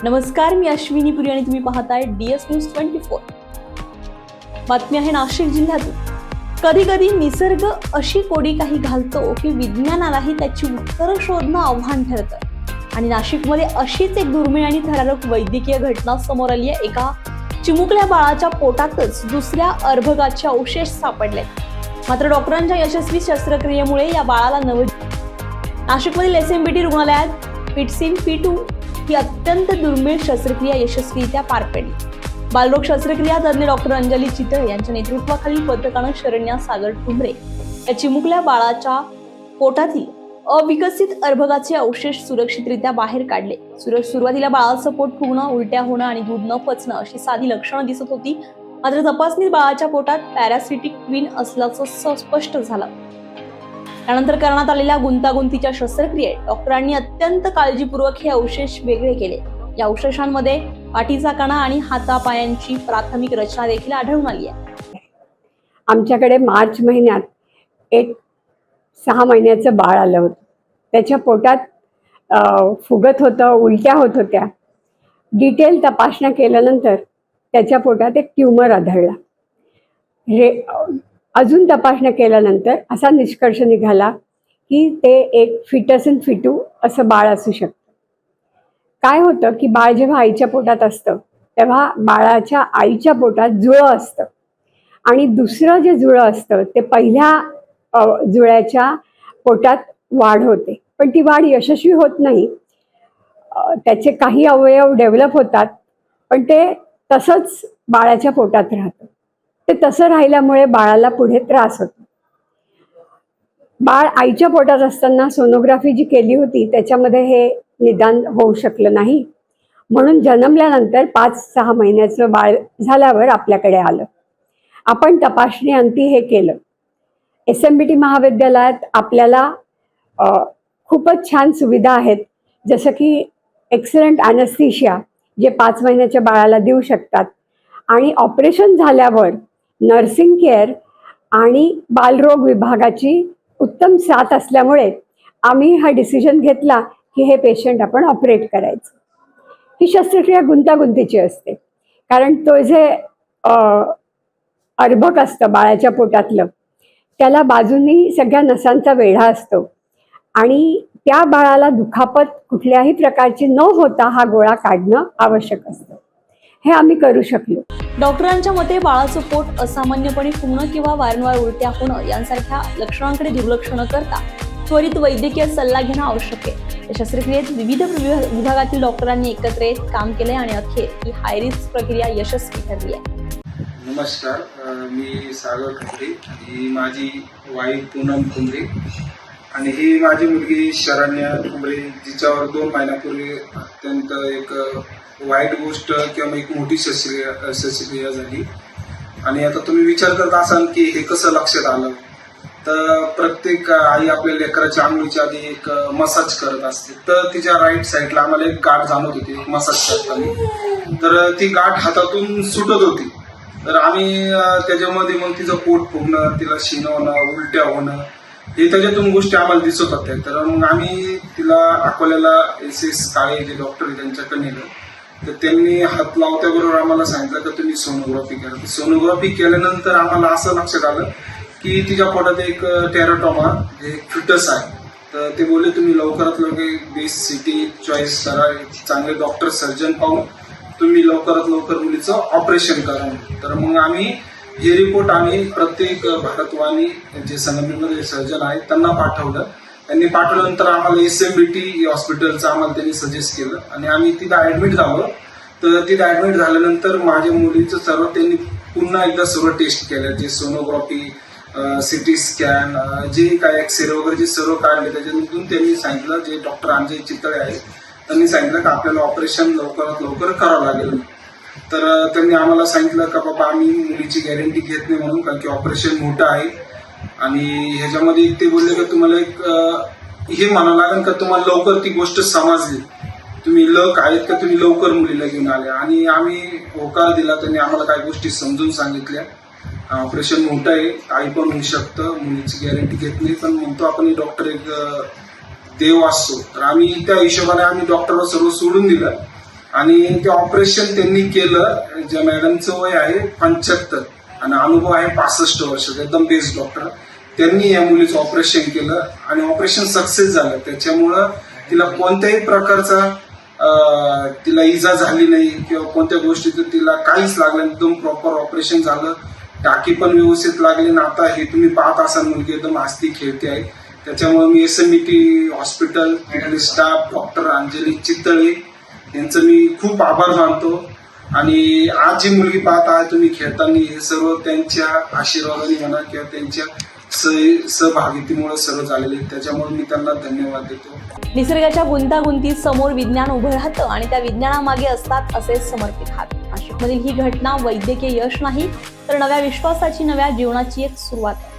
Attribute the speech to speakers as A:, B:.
A: नमस्कार, मी अश्विनी पुरी आणि तुम्ही पाहताय DS न्यूज 24। बातमी आहे नाशिक जिल्ह्यातून। कधी कधी निसर्ग अशी कोडी काही घालतो की विज्ञानालाही त्याची उत्तरं शोधणं आव्हान ठरतं। आणि नाशिकमध्ये अशीच एक दुर्मिळ आणि थरारक वैद्यकीय घटना समोर आली आहे। एका चिमुकल्या बाळाच्या पोटातच दुसऱ्या अर्भकाचे अवशेष सापडले। मात्र डॉक्टरांच्या यशस्वी शस्त्रक्रियेमुळे या बाळाला नाशिकमधील SMBT रुग्णालयात पिटसिन P2 ही अत्यंत दुर्मिळ शस्त्रक्रिया यशस्वीरित्या पार पडली। बालरोग शस्त्रक्रिया तज्ञ डॉक्टर अंजली चितळे यांच्या नेतृत्वाखालील पथकानं शरण्या सागर ठुंबरे या चिमुकल्या बाळाच्या पोटातील अविकसित अर्भकाचे अवशेष सुरक्षितरित्या बाहेर काढले। सुरुवातीला बाळाचं पोट फुगणं, उलट्या होणं आणि दूध न पचणं अशी साधी लक्षणं दिसत होती। मात्र तपासणीत बाळाच्या पोटात पॅरासिटिक ट्विन असल्याचं स्पष्ट झालं। त्यानंतर करण्यात आलेल्या गुंतागुंतीच्या शस्त्रक्रियेत डॉक्टरांनी अत्यंत काळजीपूर्वक हे अवशेष वेगळे केले। या अवशेषांमध्ये पाठीचा कणा आणि हातापायांची प्राथमिक रचना देखील आढळून आली आहे।
B: आमच्याकडे मार्च महिन्यात एक 6 महिन्याचं बाळ आलं होतं। त्याच्या पोटात फुगत होतं, उलट्या होत होत्या। डिटेल तपासण्या केल्यानंतर त्याच्या पोटात एक ट्यूमर आढळला। अजून तपासण्या केल्यानंतर असा निष्कर्ष निघाला की ते एक फिटसिन P2 असं बाळ असू शकतं। काय होतं की बाळ जेव्हा आईच्या पोटात असतं तेव्हा बाळाच्या आईच्या पोटात जुळं असतं आणि दुसरं जे जुळं असतं ते पहिल्या जुळ्याच्या पोटात वाढ होते, पण ती वाढ यशस्वी होत नाही। त्याचे काही अवयव डेव्हलप होतात, पण ते तसंच बाळाच्या पोटात राहतं। ते तसं राहिल्यामुळे बाळाला पुढे त्रास होतो। बाळ आईच्या पोटात असताना सोनोग्राफी जी केली होती त्याच्यामध्ये हे निदान होऊ शकलं नाही, म्हणून जन्मल्यानंतर 5-6 महिन्याचं बाळ झाल्यावर आपल्याकडे आलं। आपण तपासणी अंती हे केलं। SMBT महाविद्यालयात आपल्याला खूपच छान सुविधा आहेत, जसं की एक्सलंट ॲनेस्थेशिया जे 5 महिन्याच्या बाळाला देऊ शकतात, आणि ऑपरेशन झाल्यावर नर्सिंग केअर आणि बालरोग विभागाची उत्तम साथ असल्यामुळे आम्ही हा डिसिजन घेतला की हे पेशंट आपण ऑपरेट करायचं। ही शस्त्रक्रिया गुंतागुंतीची असते, कारण तो जे अर्भक असतं बाळाच्या पोटातलं त्याला बाजूनी सगळ्या नसांचा वेढा असतो आणि त्या बाळाला दुखापत कुठल्याही प्रकारची न होता हा गोळा काढणं आवश्यक असतं। हे आम्ही करू शकलो।
A: डॉक्टरांच्या मते बाळाचं पोट असामान्यपणे फुगणं किंवा वारंवार उलट्या होणं यांसारख्या लक्षणांकडे दुर्लक्ष न करता त्वरित वैद्यकीय सल्ला घेणं आवश्यक आहे। या शस्त्रक्रियेत विविध विभागातील डॉक्टरांनी एकत्र येत काम केले आणि अखेर ही हाय रिस्क प्रक्रिया यशस्वी ठरली आहे।
C: नमस्कार, मी सागर ठुंबरे आणि माझी वाईफ पूनम ठुंबरे आणि ही माझी मुलगी शरण्या ठुंबरे, जिच्यावर 2 महिन्यापूर्वी अत्यंत एक वाईट गोष्ट किंवा एक मोठी शस्त्रक्रिया झाली। आणि आता तुम्ही विचार करत असाल की हे कसं लक्षात आलं, तर प्रत्येक आई आपल्या लेकराच्या अंघोळीच्या आधी एक मसाज करत असते। तर तिच्या राईट साईडला आम्हाला एक गाठ जाणवत होती एक मसाज करताना, तर ती गाठ हातातून सुटत होती। तर आम्ही त्याच्यामध्ये मग तिचं पोट फुगणं, तिला शिणवणं, उलट्या होणं, हे त्याच्यातून गोष्टी आम्हाला दिसत होत्या। तर मग आम्ही तिला अकोल्याला SS काळे जे डॉक्टर आहे त्यांच्याकडे नेलं। तर त्यांनी हात लावल्याबरोबर आम्हाला सांगितलं की तुम्ही सोनोग्राफी करा। सोनोग्राफी केल्यानंतर आम्हाला असं लक्षात आलं की तिच्या पोटात एक टेराटोमा जे फिटस आहे। तर ते बोलले तुम्ही लवकरात लवकर बेस्ट सिटी चॉईस करा, चांगले डॉक्टर सर्जन पाहून तुम्ही लवकरात लवकर मुलीचं ऑपरेशन करा। तर मग आम्ही हे रिपोर्ट आम्ही प्रत्येक भारतवाणी जे संगमनेरमध्ये सर्जन आहेत त्यांना पाठवलं। त्यांनी पाठवल्यानंतर आम्हाला SMBT हॉस्पिटलचं आम्हाला त्यांनी सजेस्ट केलं आणि आम्ही तिथं ऍडमिट झालो। तर तिथं ऍडमिट झाल्यानंतर माझ्या मुलीचं सर्व त्यांनी पुन्हा एकदा सर्व टेस्ट केलं, जे सोनोग्राफी, CT स्कॅन, जे काय एक्सरे वगैरे जे सर्व काढले। त्याच्यातून त्यांनी सांगितलं, जे डॉक्टर अंजली चितळे आहेत त्यांनी सांगितलं की आपल्याला ऑपरेशन लवकरात लवकर करावं लागेल। तर त्यांनी आम्हाला सांगितलं का बाबा आम्ही मुलीची गॅरंटी घेत नाही म्हणून, कारण की ऑपरेशन मोठं आहे आणि ह्याच्यामध्ये ते बोलले की तुम्हाला एक हे म्हणावं लागेल का तुम्हाला लवकर ती गोष्ट समजली, तुम्ही लक आहेत का तुम्ही लवकर मुलीला घेऊन आले। आणि आम्ही होकार दिला, त्यांनी आम्हाला काही गोष्टी समजून सांगितल्या। ऑपरेशन मोठं आहे, काही पण होऊ शकतं, मुलीची गॅरंटी घेत नाही, पण म्हणतो आपण डॉक्टर एक देव असतो। तर आम्ही त्या हिशोबाने आम्ही डॉक्टरला सर्व सोडून दिलं आणि ते ऑपरेशन त्यांनी केलं. ज्या मॅडमचं वय आहे 75 आणि अनुभव आहे 65 वर्षाचा, एकदम बेस्ट डॉक्टर. त्यांनी या मुलीचं ऑपरेशन केलं आणि ऑपरेशन सक्सेस झालं. त्याच्यामुळं तिला कोणत्याही प्रकारचा तिला इजा झाली नाही किंवा कोणत्या गोष्टीचं तिला काहीच लागलं. एकदम प्रॉपर ऑपरेशन झालं, टाकी पण व्यवस्थित लागली ना. आता हे तुम्ही पाहत असाल मुलगी एकदम हसती खेळते आहे. त्याच्यामुळे मी SMET हॉस्पिटल, तिथले स्टाफ, डॉक्टर अंजली चितळे यांचं मी खूप आभार मानतो. आणि आज जी मुलगी पाहत आहे तुम्ही खेळताना, हे सर्व त्यांच्या आशीर्वादाने म्हणा किंवा त्यांच्या सहभागितीमुळे सर्व झालेले, त्याच्यामुळे मी त्यांना धन्यवाद देतो.
A: निसर्गाच्या गुंतागुंतीत समोर विज्ञान उभं राहतं आणि त्या विज्ञानामागे असतात असे समर्पित हात. नाशिकमधील ही घटना वैद्यकीय यश नाही तर नव्या विश्वासाची, नव्या जीवनाची एक सुरुवात आहे.